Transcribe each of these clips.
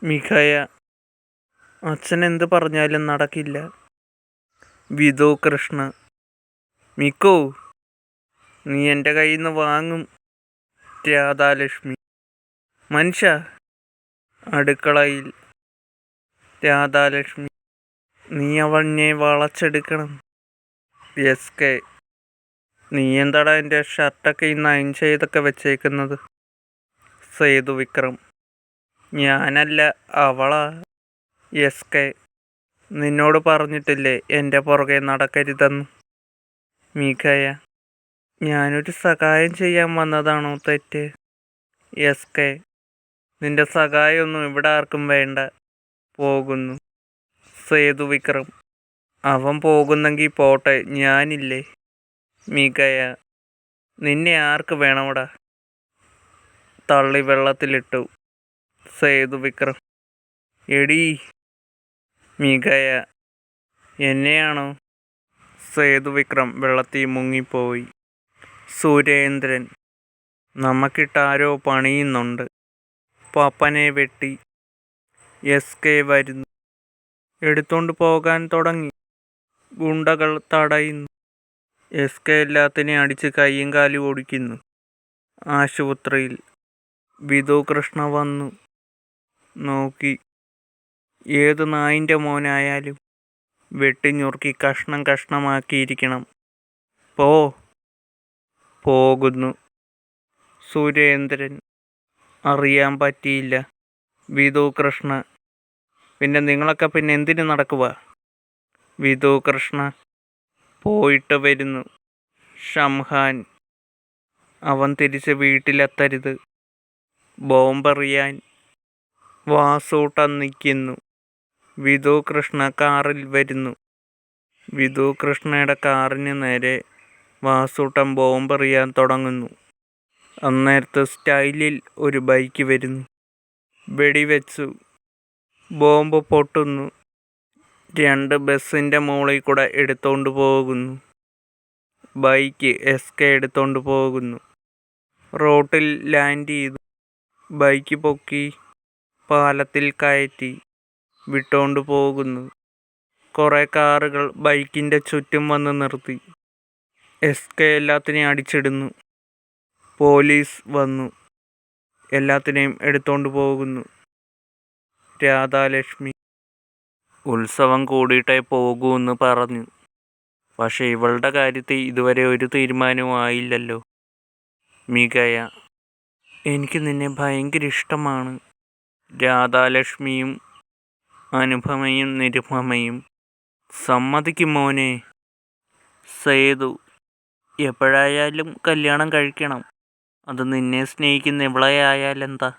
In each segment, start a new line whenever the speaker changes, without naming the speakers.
മിഖായ, അച്ഛൻ എന്ത് പറഞ്ഞാലും നടക്കില്ല. വിധു കൃഷ്ണ. മിക്കു, നീ എൻ്റെ കയ്യിൽ നിന്ന് വാങ്ങും. രാധാലക്ഷ്മി. മനുഷ്യ. അടുക്കളയിൽ രാധാലക്ഷ്മി. നീ അവനെ വളച്ചെടുക്കണം. S K. നീ എന്താടാ എൻ്റെ ഷർട്ടൊക്കെ ഇന്ന് അയൺ ചെയ്തൊക്കെ വെച്ചേക്കുന്നത്? സേതു വിക്രം. ഞാനല്ല, അവളാ. S K. നിന്നോട് പറഞ്ഞിട്ടില്ലേ എൻ്റെ പുറകെ നടക്കരുതെന്ന്? മിഖായ. ഞാനൊരു സഹായം ചെയ്യാൻ വന്നതാണോ തെറ്റ്? S K. നിന്റെ സഹായമൊന്നും ഇവിടെ ആർക്കും വേണ്ട. പോകുന്നു. സേതു വിക്രം. അവൻ പോകുന്നെങ്കിൽ പോട്ടെ, ഞാനില്ലേ? മിഖായ. നിന്നെ ആർക്ക് വേണമടാ? തള്ളി വെള്ളത്തിലിട്ടു. സേതു വിക്രം. എടീ. മിഖായ. എന്നെയാണോ? സേതു വിക്രം വെള്ളത്തിൽ മുങ്ങിപ്പോയി. സുരേന്ദ്രൻ. നമുക്കിട്ടാരോ പണിയുന്നുണ്ട്. പപ്പനെ വെട്ടി. എസ് കെ വരുന്നു. എടുത്തോണ്ട് പോകാൻ തുടങ്ങി. ഗുണ്ടകൾ തടയുന്നു. എസ് കെ എല്ലാത്തിനെയും അടിച്ച് കയ്യും കാലും ഓടിക്കുന്നു. ആശുപത്രിയിൽ വിധു കൃഷ്ണ വന്നു നോക്കി. ഏത് നായിൻ്റെ മോനായാലും വെട്ടിഞ്ഞുറുക്കി കഷ്ണം കഷ്ണമാക്കിയിരിക്കണം. പോകുന്നു. സുരേന്ദ്രൻ. അറിയാൻ പറ്റിയില്ല. വിധു കൃഷ്ണ. പിന്നെ നിങ്ങളൊക്കെ പിന്നെ എന്തിനു നടക്കുക? വിധു കൃഷ്ണ. പോയിട്ട് വരുന്നു. ഷംഹാൻ. അവൻ തിരിച്ച് വീട്ടിലെത്തരുത്. ബോംബെറിയാൻ വാസൂട്ടൻ നിൽക്കുന്നു. വിധു കൃഷ്ണ കാറിൽ വരുന്നു. വിധു കൃഷ്ണയുടെ കാറിന് നേരെ വാസൂട്ടൻ ബോംബെറിയാൻ തുടങ്ങുന്നു. അന്നേരത്ത് സ്റ്റൈലിൽ ഒരു ബൈക്ക് വരുന്നു. വെടിവെച്ചു. ബോംബ് പൊട്ടുന്നു. 2 ബസ്സിൻ്റെ മുകളിൽ കൂടെ എടുത്തോണ്ട് പോകുന്നു. ബൈക്ക് എസ് കെ എടുത്തോണ്ട് പോകുന്നു. റോട്ടിൽ ലാൻഡ് ചെയ്തു. ബൈക്ക് പൊക്കി പാലത്തിൽ കയറ്റി വിട്ടോണ്ട് പോകുന്നു. കുറേ കാറുകൾ ബൈക്കിൻ്റെ ചുറ്റും വന്ന് നിർത്തി. എസ് കെ എല്ലാത്തിനെയും അടിച്ചിടുന്നു. പോലീസ് വന്നു. എല്ലാത്തിനെയും എടുത്തോണ്ട് പോകുന്നു. രാധാലക്ഷ്മി. ഉത്സവം കൂടിയിട്ടേ പോകൂന്ന് പറഞ്ഞു. പക്ഷെ ഇവളുടെ കാര്യത്തിൽ ഇതുവരെ ഒരു തീരുമാനവും ആയില്ലല്ലോ. മിഖായ. എനിക്ക് നിന്നെ ഭയങ്കര ഇഷ്ടമാണ്. രാധാലക്ഷ്മിയും അനുപമയും നിരുപമയും. സമ്മതിക്കും മോനെ. സേതു. എപ്പോഴായാലും കല്യാണം കഴിക്കണം. അത് നിന്നെ സ്നേഹിക്കുന്ന ഇവളെ ആയാലെന്താ?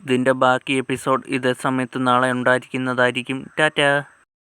ഇതിൻ്റെ ബാക്കി എപ്പിസോഡ് ഇതേ സമയത്ത് നാളെ ഉണ്ടായിരിക്കുന്നതായിരിക്കും. ടാറ്റാ.